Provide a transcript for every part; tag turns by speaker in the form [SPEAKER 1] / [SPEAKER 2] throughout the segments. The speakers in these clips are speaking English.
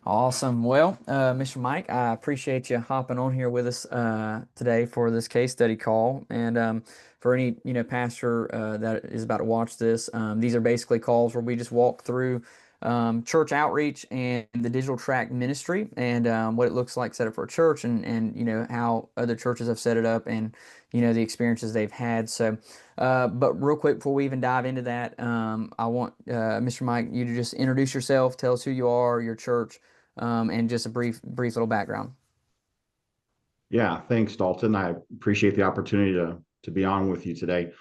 [SPEAKER 1] Awesome. Well, Mr. Mike, I appreciate you hopping on here with us today for this case study call. And for any pastor that is about to watch this, these are basically calls where we just walk through church outreach and the Digital Tract Ministry and what it looks like set up for a church and how other churches have set it up and the experiences they've had. So. But real quick, before we even dive into that, I want Mr. Mike, you to just introduce yourself, tell us who you are, your church, and just a brief little background.
[SPEAKER 2] Yeah, thanks, Dalton. I appreciate the opportunity to be on with you today.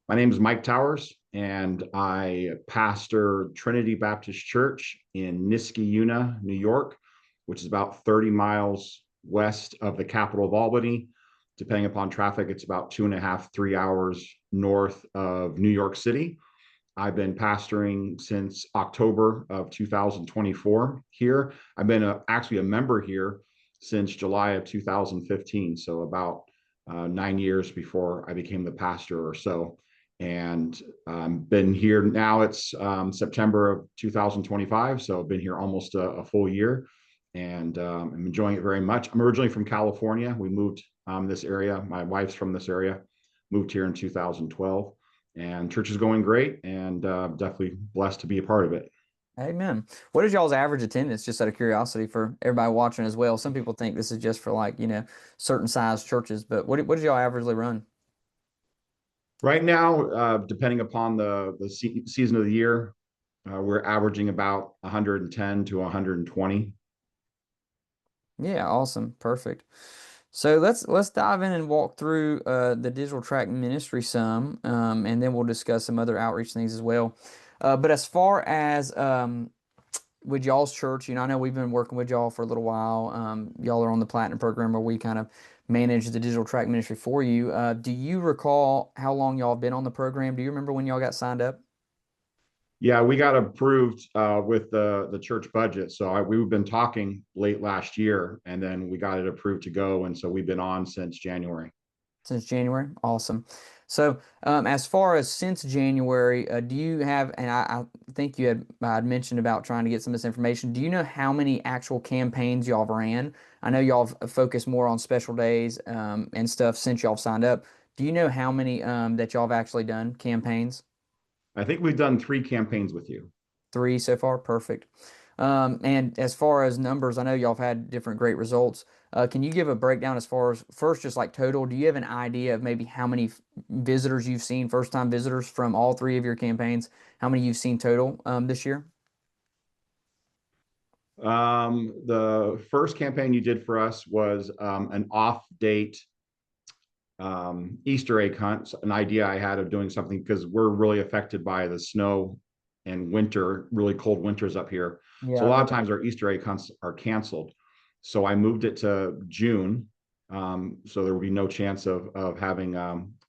[SPEAKER 2] My name is Mike Towers, and I pastor Trinity Baptist Church in Niskayuna, New York, which is about 30 miles west of the capital of Albany. Depending upon traffic, it's about 2.5, 3 hours north of New York City. I've been pastoring since October of 2024 here. I've been actually a member here since July of 2015, so about 9 years before I became the pastor or so. And been here now, it's September of 2025, so I've been here almost a full year, and I'm enjoying it very much. I'm originally from California. We moved this area. My wife's from this area, moved here in 2012, and church is going great, and definitely blessed to be a part of it.
[SPEAKER 1] Amen. What is y'all's average attendance, just out of curiosity for everybody watching as well? Some people think this is just for like, certain size churches, but what does y'all averagely run?
[SPEAKER 2] Right now, depending upon the season of the year, we're averaging about 110 to 120.
[SPEAKER 1] Yeah, awesome. Perfect. So let's dive in and walk through the Digital Tract Ministry some, and then we'll discuss some other outreach things as well. But as far as with y'all's church, I know we've been working with y'all for a little while. Y'all are on the Platinum program where we kind of manage the Digital Tract Ministry for you. Do you recall how long y'all have been on the program? Do you remember when y'all got signed up?
[SPEAKER 2] Yeah, we got approved with the church budget. So we've been talking late last year, and then we got it approved to go. And so we've been on since January.
[SPEAKER 1] Since January? Awesome. So, as far as since January, do you have, and I think you had mentioned about trying to get some of this information. Do you know how many actual campaigns y'all have ran? I know y'all have focused more on special days and stuff since y'all have signed up. Do you know how many that y'all have actually done campaigns?
[SPEAKER 2] I think we've done 3 campaigns with you.
[SPEAKER 1] Three so far, perfect. And as far as numbers, I know y'all have had different great results. Can you give a breakdown as far as first, just like total? Do you have an idea of maybe how many visitors you've seen, first time visitors from all three of your campaigns? How many you've seen total this year?
[SPEAKER 2] The first campaign you did for us was an off date Easter egg hunt, an idea I had of doing something because we're really affected by the snow and winter, really cold winters up here.
[SPEAKER 1] Yeah,
[SPEAKER 2] So
[SPEAKER 1] I
[SPEAKER 2] a lot
[SPEAKER 1] know
[SPEAKER 2] of
[SPEAKER 1] that.
[SPEAKER 2] times our Easter egg hunts are canceled. So I moved it to June. So there will be no chance of having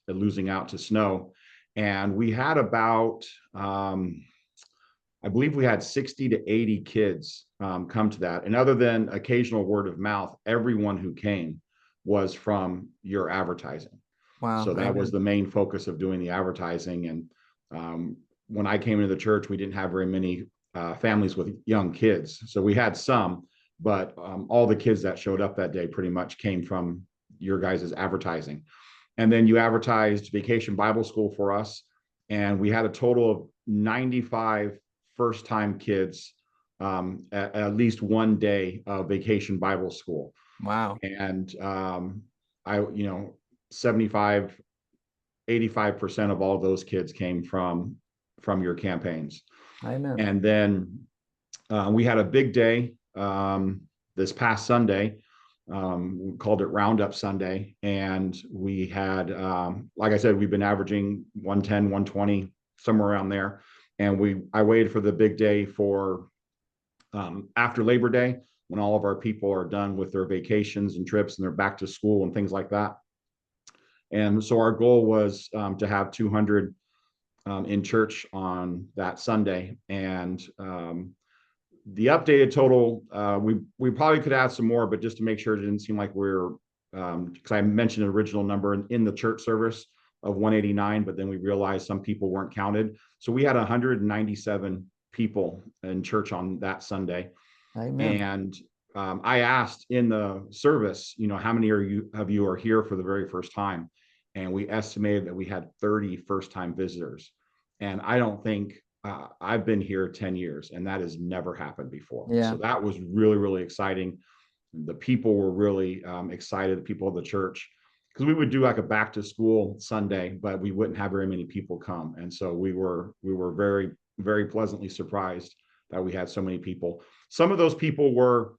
[SPEAKER 2] losing out to snow. And we had about, I believe we had 60 to 80 kids come to that. And other than occasional word of mouth, everyone who came was from your advertising.
[SPEAKER 1] Wow,
[SPEAKER 2] So that was
[SPEAKER 1] amen.
[SPEAKER 2] the main focus of doing the advertising. And when I came into the church, we didn't have very many families with young kids. So we had some, but all the kids that showed up that day pretty much came from your guys' advertising. And then you advertised Vacation Bible School for us. And we had a total of 95 first time kids at least one day of Vacation Bible School.
[SPEAKER 1] Wow,
[SPEAKER 2] And I, 75, 85% of all of those kids came from your campaigns.
[SPEAKER 1] amen.
[SPEAKER 2] And then we had a big day this past Sunday. We called it Roundup Sunday. And we had, like I said, we've been averaging 110, 120, somewhere around there. And I waited for the big day for after Labor Day, when all of our people are done with their vacations and trips and they're back to school and things like that. And so our goal was to have 200 in church on that Sunday. And the updated total, we probably could add some more, but just to make sure it didn't seem like we're, because I mentioned an original number in the church service of 189, but then we realized some people weren't counted. So we had 197 people in church on that Sunday.
[SPEAKER 1] Amen.
[SPEAKER 2] And I asked in the service, how many of you are here for the very first time? And we estimated that we had 30 first-time visitors. And I don't think I've been here 10 years, and that has never happened before. So
[SPEAKER 1] Yeah.
[SPEAKER 2] that was really, really exciting. The people were really excited, the people of the church, because we would do like a back to school Sunday, but we wouldn't have very many people come. And so we were very, very pleasantly surprised that we had so many people. Some of those people were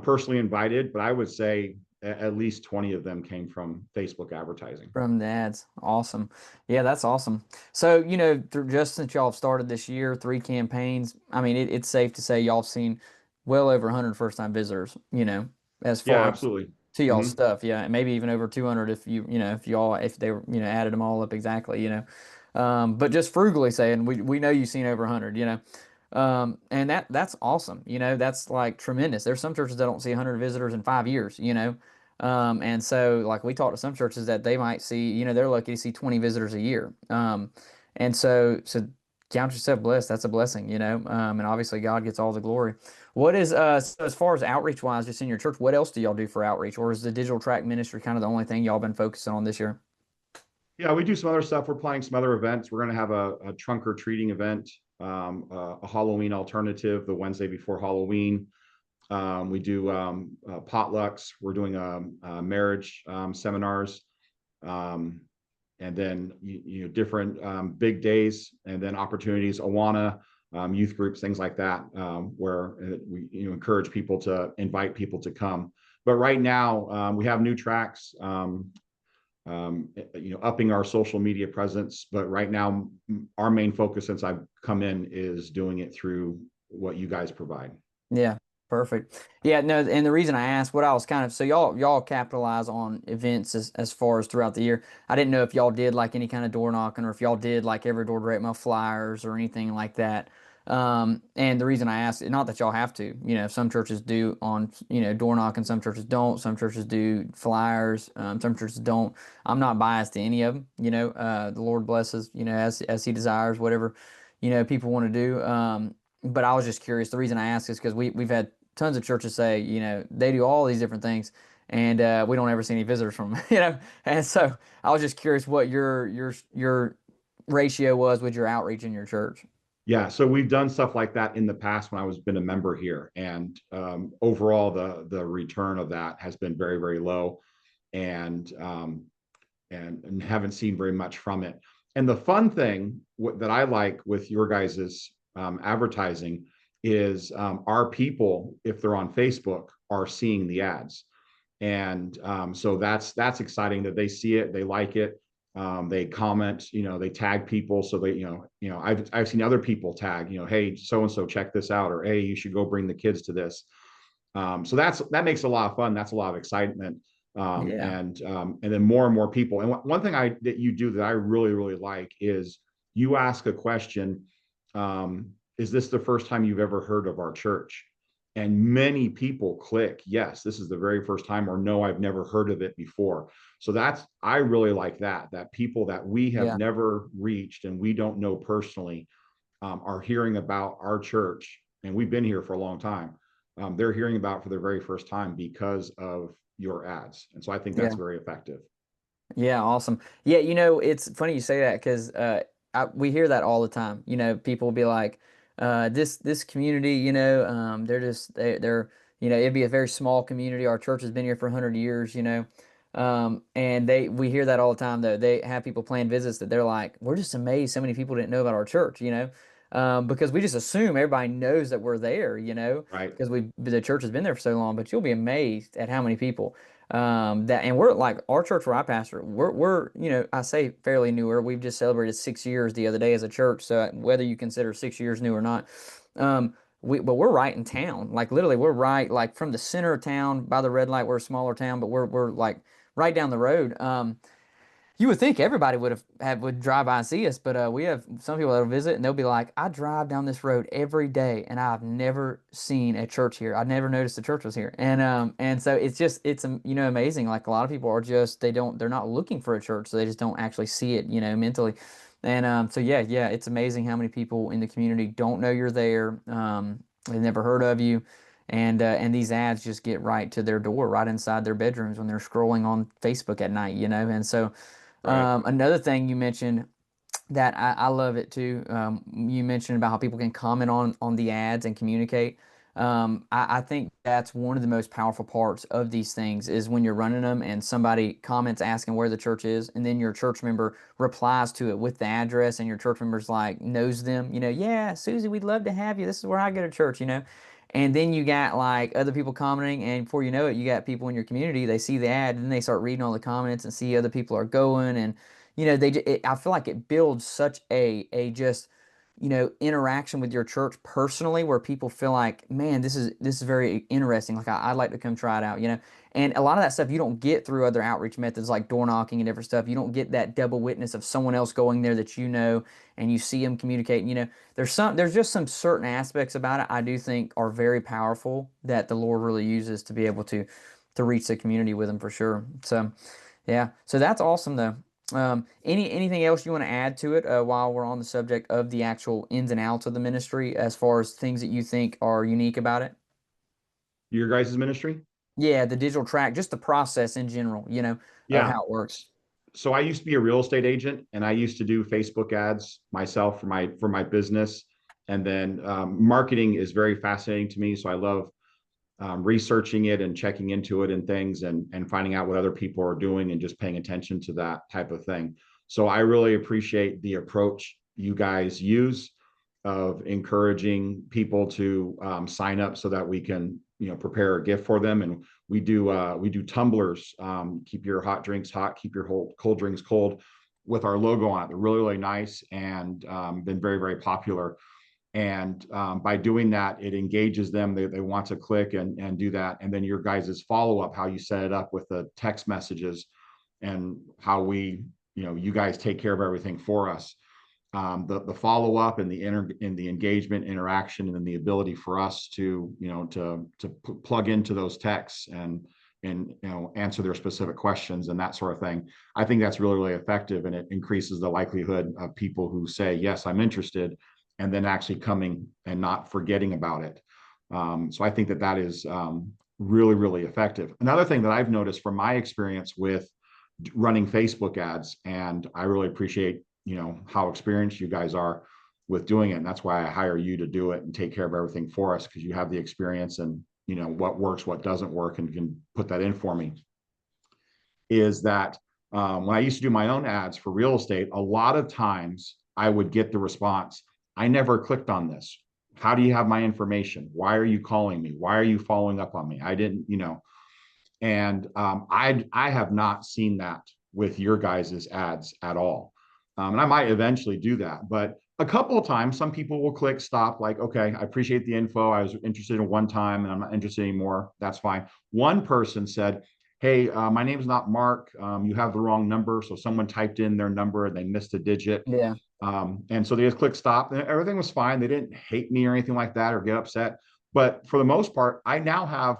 [SPEAKER 2] personally invited, but I would say at least 20 of them came from Facebook advertising.
[SPEAKER 1] From the ads. Awesome. Yeah, that's awesome. So, just since y'all have started this year, three campaigns, I mean, it's safe to say y'all have seen well over 100 first-time visitors, as
[SPEAKER 2] Yeah,
[SPEAKER 1] far as
[SPEAKER 2] absolutely.
[SPEAKER 1] to y'all
[SPEAKER 2] Hmm.
[SPEAKER 1] stuff. Yeah, and maybe even over 200 if if y'all, if they were, added them all up exactly, But just frugally saying, we know you've seen over 100, and that's awesome. That's like tremendous. There's some churches that don't see 100 visitors in 5 years, and so like we talked to some churches that they might see, they're lucky to see 20 visitors a year. And so count yourself blessed. That's a blessing, and obviously God gets all the glory. What is so as far as outreach wise, just in your church, what else do y'all do for outreach, or is the Digital Tract Ministry kind of the only thing y'all been focusing on this year?
[SPEAKER 2] Yeah, we do some other stuff. We're planning some other events. We're going to have a trunk or treating event, a Halloween alternative the Wednesday before Halloween. We do potlucks. We're doing marriage seminars, um, and then different big days, and then opportunities, Awana, youth groups, things like that, where we encourage people to invite people to come. But right now, we have new tracks. Upping our social media presence. But right now, our main focus since I've come in is doing it through what you guys provide.
[SPEAKER 1] Yeah, perfect. Yeah, no, and the reason I asked what I was kind of so y'all capitalize on events as far as throughout the year. I didn't know if y'all did like any kind of door knocking or if y'all did like every door direct mail flyers or anything like that. And the reason I asked, not that y'all have to, some churches do on, door knocking, some churches don't, some churches do flyers, some churches don't. I'm not biased to any of them, the Lord blesses, as he desires, whatever, people want to do. But I was just curious. The reason I ask is because we've had tons of churches say, they do all these different things, and we don't ever see any visitors from them, And so I was just curious what your ratio was with your outreach in your church.
[SPEAKER 2] Yeah, so we've done stuff like that in the past when I was been a member here, and overall the return of that has been very, very low, and and haven't seen very much from it. And the fun thing that I like with your guys's advertising is our people, if they're on Facebook, are seeing the ads, and so that's exciting that they see it, they like it, they comment, they tag people, so they, I've seen other people tag, hey, so and so, check this out, or hey, you should go bring the kids to this. So that makes a lot of fun. That's a lot of excitement,
[SPEAKER 1] Yeah,
[SPEAKER 2] and then more and more people. And one thing that you do that I really, really like is you ask a question. Is this the first time you've ever heard of our church? And many people click yes, this is the very first time, or no, I've never heard of it before. So I really like that people that we have
[SPEAKER 1] yeah.
[SPEAKER 2] never reached and we don't know personally are hearing about our church, and we've been here for a long time. They're hearing about it for the very first time because of your ads, and so I think that's
[SPEAKER 1] Yeah.
[SPEAKER 2] very effective.
[SPEAKER 1] Yeah, awesome. Yeah, it's funny you say that because we hear that all the time. People will be like, this community, they're just they're it'd be a very small community. Our church has been here for 100 years, and we hear that all the time though. They have people plan visits that they're like, we're just amazed so many people didn't know about our church, because we just assume everybody knows that we're there,
[SPEAKER 2] Right.
[SPEAKER 1] because the church has been there for so long. But you'll be amazed at how many people that and we're like our church where I pastor, we're I say fairly newer. We've just celebrated 6 years the other day as a church. So whether you consider 6 years new or not, but we're right in town. Like literally, we're right like from the center of town by the red light. We're a smaller town, but we're like right down the road. You would think everybody would drive by and see us, but we have some people that'll visit and they'll be like, "I drive down this road every day, and I've never seen a church here. I never noticed the church was here." And so it's amazing. Like a lot of people are just they're not looking for a church, so they just don't actually see it, mentally. And so yeah, it's amazing how many people in the community don't know you're there. They've never heard of you, and these ads just get right to their door, right inside their bedrooms when they're scrolling on Facebook at night, And so,
[SPEAKER 2] Right.
[SPEAKER 1] another thing you mentioned that I love it too. You mentioned about how people can comment on the ads and communicate. I think that's one of the most powerful parts of these things is when you're running them and somebody comments asking where the church is, and then your church member replies to it with the address, and your church member's like knows them. Yeah, Susie, we'd love to have you. This is where I go to church. And then you got like other people commenting, and before you know it, you got people in your community. They see the ad, and then they start reading all the comments and see other people are going, and I feel like it builds such a just interaction with your church personally, where people feel like, man, this is very interesting. Like I'd like to come try it out. And a lot of that stuff you don't get through other outreach methods like door knocking and different stuff. You don't get that double witness of someone else going there that and you see them communicating. There's just some certain aspects about it I do think are very powerful that the Lord really uses to be able to reach the community with them for sure. So yeah, so that's awesome though. Anything else you want to add to it while we're on the subject of the actual ins and outs of the ministry, as far as things that you think are unique about it?
[SPEAKER 2] Your guys' ministry?
[SPEAKER 1] Yeah, the digital track, just the process in general, of
[SPEAKER 2] Yeah.
[SPEAKER 1] how it works.
[SPEAKER 2] So I used to be a real estate agent, and I used to do Facebook ads myself for my business. And then marketing is very fascinating to me. So I love researching it and checking into it and things, and finding out what other people are doing and just paying attention to that type of thing. So I really appreciate the approach you guys use of encouraging people to sign up so that we can prepare a gift for them. And we do tumblers, keep your hot drinks hot, keep your cold drinks cold, with our logo on it. They're really, really nice, and been very, very popular. And by doing that, it engages them. They want to click and do that. And then your guys' follow up, how you set it up with the text messages, and how you guys take care of everything for us. The follow up and the engagement, interaction, and then the ability for us to plug into those texts and answer their specific questions and that sort of thing. I think that's really, really effective, and it increases the likelihood of people who say, yes, I'm interested, and then actually coming and not forgetting about it. So I think that is really, really effective. Another thing that I've noticed from my experience with running Facebook ads, and I really appreciate how experienced you guys are with doing it, and that's why I hire you to do it and take care of everything for us, because you have the experience and what works, what doesn't work, and can put that in for me. Is that when I used to do my own ads for real estate, a lot of times I would get the response, I never clicked on this. How do you have my information? Why are you calling me? Why are you following up on me? I didn't. And I have not seen that with your guys' ads at all. And I might eventually do that, but a couple of times, some people will click stop, like, okay, I appreciate the info. I was interested in one time and I'm not interested anymore. That's fine. One person said, hey, my name's not Mark. You have the wrong number. So someone typed in their number and they missed a digit.
[SPEAKER 1] Yeah,
[SPEAKER 2] And so they just clicked stop, and everything was fine. They didn't hate me or anything like that or get upset. But for the most part, I now have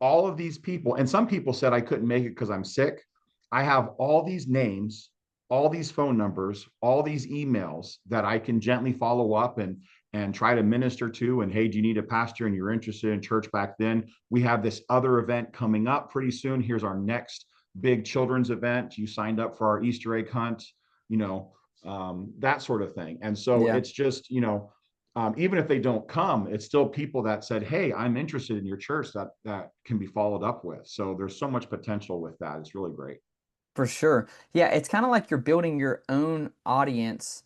[SPEAKER 2] all of these people, and some people said I couldn't make it because I'm sick. I have all these names, all these phone numbers, all these emails that I can gently follow up and try to minister to. And hey, do you need a pastor and you're interested in church back then? We have this other event coming up pretty soon. Here's our next big children's event. You signed up for our Easter egg hunt, that sort of thing. And so
[SPEAKER 1] yeah.
[SPEAKER 2] it's just, even if they don't come, it's still people that said, hey, I'm interested in your church, that can be followed up with. So there's so much potential with that. It's really great.
[SPEAKER 1] For sure. Yeah, it's kind of like you're building your own audience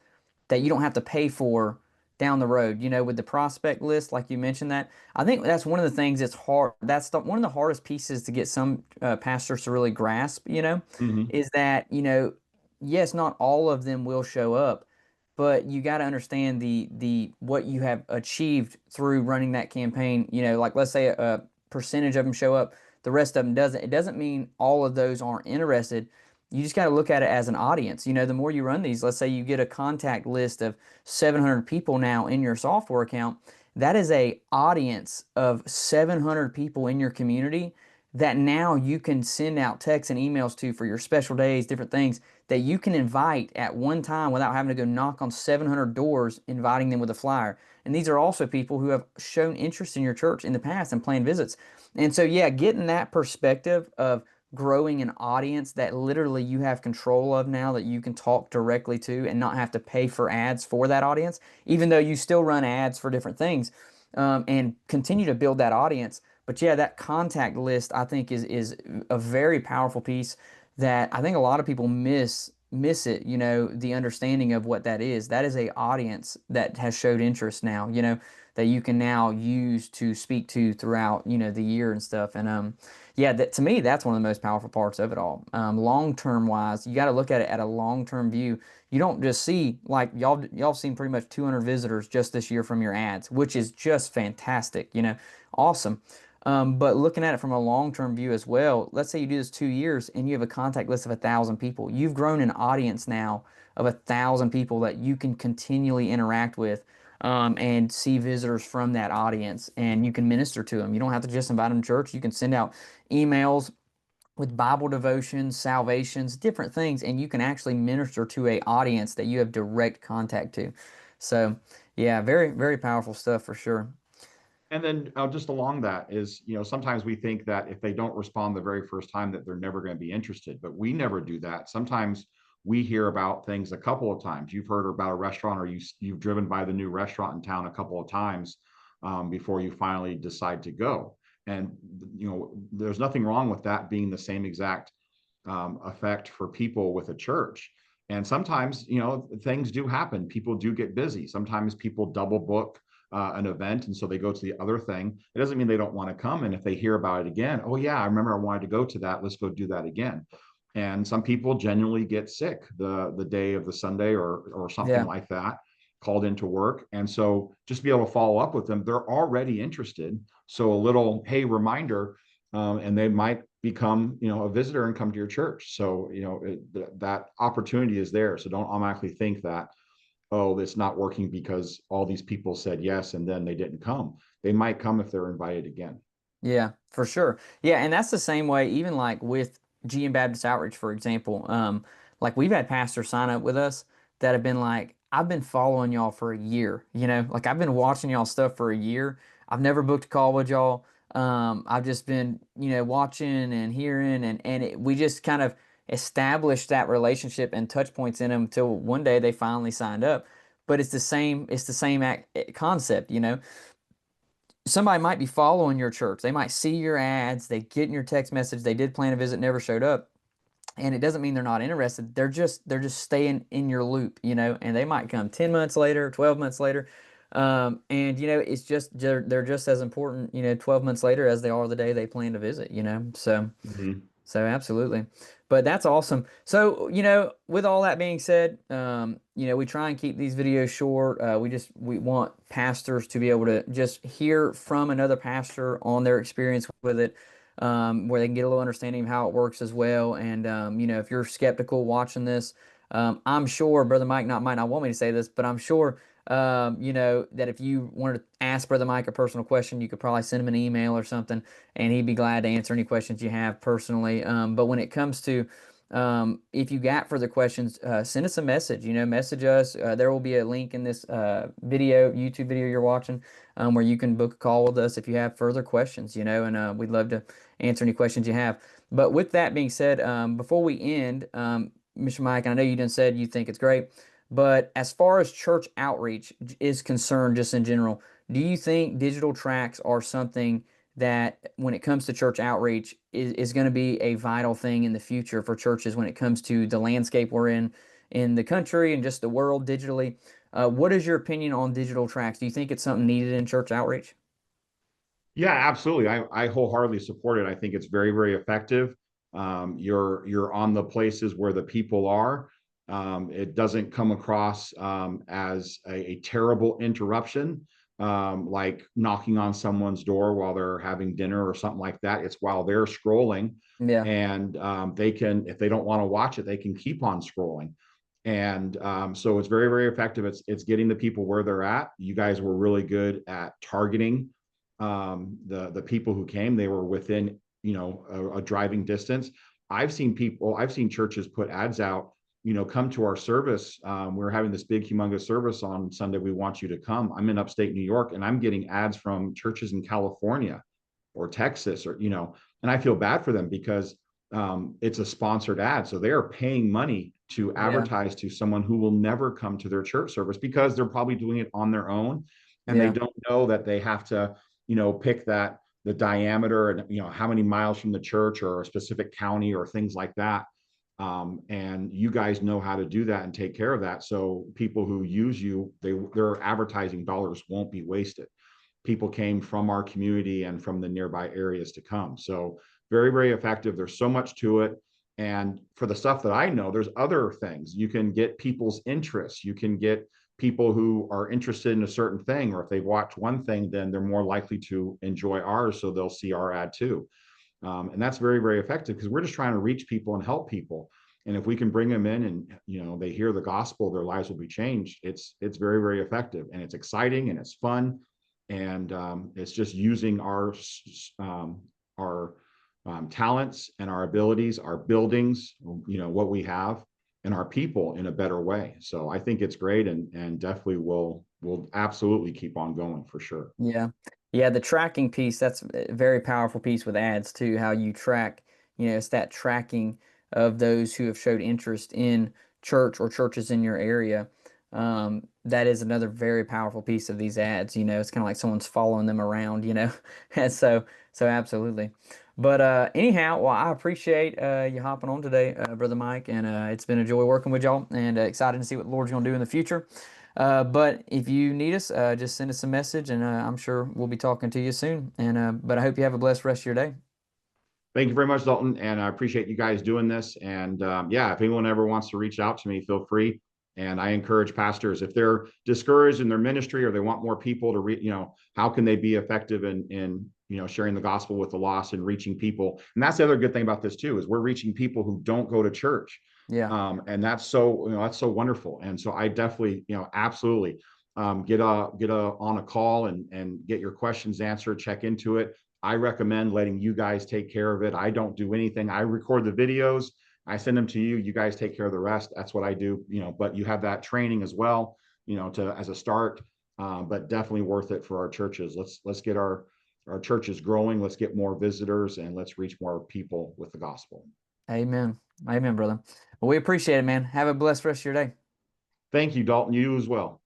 [SPEAKER 1] that you don't have to pay for down the road, with the prospect list, like you mentioned that. I think that's one of the things that's hard. That's one of the hardest pieces to get some pastors to really grasp,
[SPEAKER 2] Mm-hmm.
[SPEAKER 1] is that, yes, not all of them will show up, but you got to understand the what you have achieved through running that campaign. Like let's say a percentage of them show up, the rest of them doesn't. It doesn't mean all of those aren't interested. You just got to look at it as an audience. The more you run these, let's say you get a contact list of 700 people now in your software account, that is a audience of 700 people in your community that now you can send out texts and emails to for your special days, different things that you can invite at one time without having to go knock on 700 doors inviting them with a flyer. And these are also people who have shown interest in your church in the past and planned visits. And so, yeah, getting that perspective of growing an audience that literally you have control of now that you can talk directly to and not have to pay for ads for that audience, even though you still run ads for different things, and continue to build that audience. But yeah, that contact list I think is a very powerful piece that I think a lot of people miss it, the understanding of what that is. That is a audience that has showed interest now, that you can now use to speak to throughout, the year and stuff. And yeah, that to me, that's one of the most powerful parts of it all. Long term wise, you got to look at it at a long term view. You don't just see like y'all seen pretty much 200 visitors just this year from your ads, which is just fantastic, awesome. But looking at it from a long-term view as well, let's say you do this 2 years and you have a contact list of 1,000 people. You've grown an audience now of 1,000 people that you can continually interact with, and see visitors from that audience, and you can minister to them. You don't have to just invite them to church. You can send out emails with Bible devotions, salvations, different things, and you can actually minister to a audience that you have direct contact to. So, yeah, very, very powerful stuff for sure.
[SPEAKER 2] And then just along that is, sometimes we think that if they don't respond the very first time that they're never going to be interested, but we never do that. Sometimes we hear about things a couple of times. You've heard about a restaurant, or you've driven by the new restaurant in town a couple of times before you finally decide to go. And there's nothing wrong with that being the same exact effect for people with a church. And sometimes, things do happen. People do get busy. Sometimes people double book an event, and so they go to the other thing. It doesn't mean they don't want to come. And if they hear about it again, oh yeah, I remember I wanted to go to that. Let's go do that again. And some people genuinely get sick the day of the Sunday or something
[SPEAKER 1] Yeah.
[SPEAKER 2] like that, called into work. And so just be able to follow up with them. They're already interested. So a little hey reminder, and they might become a visitor and come to your church. So that opportunity is there. So don't automatically think that, oh, it's not working because all these people said yes and then they didn't come. They might come if they're invited again.
[SPEAKER 1] Yeah, for sure. Yeah, and that's the same way, even like with GM Baptist Outreach, for example. Like we've had pastors sign up with us that have been like, I've been following y'all for a year, like I've been watching y'all stuff for a year. I've never booked a call with y'all. I've just been, watching and hearing, and we just kind of established that relationship and touch points in them until one day they finally signed up. But it's the same concept, somebody might be following your church. They might see your ads, they get in your text message, they did plan a visit, never showed up. And it doesn't mean they're not interested. They're just staying in your loop, and they might come 10 months later, 12 months later. And it's just they're just as important, 12 months later as they are the day they plan to visit,
[SPEAKER 2] Mhm.
[SPEAKER 1] so absolutely. But that's awesome. So, with all that being said, we try and keep these videos short. We want pastors to be able to just hear from another pastor on their experience with it, where they can get a little understanding of how it works as well. And if you're skeptical watching this, I'm sure Brother Mike might not want me to say this, but I'm sure that if you wanted to ask Brother Mike a personal question, you could probably send him an email or something, and he'd be glad to answer any questions you have personally. But when it comes to if you got further questions, send us a message. Message us. There will be a link in this YouTube video you're watching, where you can book a call with us if you have further questions. And we'd love to answer any questions you have. But with that being said, before we end, Mr. Mike, I know you done said you think it's great. But as far as church outreach is concerned, just in general, do you think digital tracts are something that, when it comes to church outreach, is going to be a vital thing in the future for churches when it comes to the landscape we're in the country and just the world digitally? What is your opinion on digital tracts? Do you think it's something needed in church outreach?
[SPEAKER 2] Yeah, absolutely. I wholeheartedly support it. I think it's very, very effective. You're on the places where the people are. It doesn't come across as a terrible interruption, like knocking on someone's door while they're having dinner or something like that. It's while they're scrolling,
[SPEAKER 1] Yeah,
[SPEAKER 2] and they can, if they don't want to watch it, they can keep on scrolling. And so it's very, very effective. It's getting the people where they're at. You guys were really good at targeting the people who came. They were within a driving distance. I've seen churches put ads out come to our service. We're having this big, humongous service on Sunday. We want you to come. I'm in upstate New York, and I'm getting ads from churches in California or Texas, or and I feel bad for them because it's a sponsored ad, so they are paying money to
[SPEAKER 1] Yeah.
[SPEAKER 2] advertise to someone who will never come to their church service because they're probably doing it on their own, and they
[SPEAKER 1] Yeah.
[SPEAKER 2] don't know that they have to, pick the diameter and how many miles from the church or a specific county or things like that. And you guys know how to do that and take care of that. So people who use you, their advertising dollars won't be wasted. People came from our community and from the nearby areas to come. So very, very effective. There's so much to it. And for the stuff that I know, there's other things. You can get people's interests. You can get people who are interested in a certain thing, or if they watch one thing, then they're more likely to enjoy ours. So they'll see our ad too. And that's very, very effective because we're just trying to reach people and help people. And if we can bring them in and they hear the gospel, their lives will be changed. It's very, very effective, and it's exciting and it's fun, and it's just using our talents and our abilities, our buildings, what we have, and our people in a better way. So I think it's great, and definitely will absolutely keep on going for sure.
[SPEAKER 1] Yeah. Yeah, the tracking piece, that's a very powerful piece with ads too, how you track, it's that tracking of those who have showed interest in church or churches in your area. That is another very powerful piece of these ads. It's kind of like someone's following them around. And so absolutely. But anyhow, well, I appreciate you hopping on today, Brother Mike, and it's been a joy working with y'all, and excited to see what the Lord's going to do in the future. But if you need us, just send us a message, and I'm sure we'll be talking to you soon. And but I hope you have a blessed rest of your day.
[SPEAKER 2] Thank you very much, Dalton, and I appreciate you guys doing this. And yeah, if anyone ever wants to reach out to me, feel free. And I encourage pastors, if they're discouraged in their ministry or they want more people to how can they be effective in sharing the gospel with the lost and reaching people. And that's the other good thing about this too, is we're reaching people who don't go to church.
[SPEAKER 1] Yeah.
[SPEAKER 2] And that's so wonderful. And so I definitely, absolutely get on a call and get your questions answered, check into it. I recommend letting you guys take care of it. I don't do anything. I record the videos. I send them to you. You guys take care of the rest. That's what I do, but you have that training as well, as a start, but definitely worth it for our churches. Let's get our churches growing. Let's get more visitors, and let's reach more people with the gospel.
[SPEAKER 1] Amen. Amen, brother. Well, we appreciate it, man. Have a blessed rest of your day.
[SPEAKER 2] Thank you, Dalton. You as well.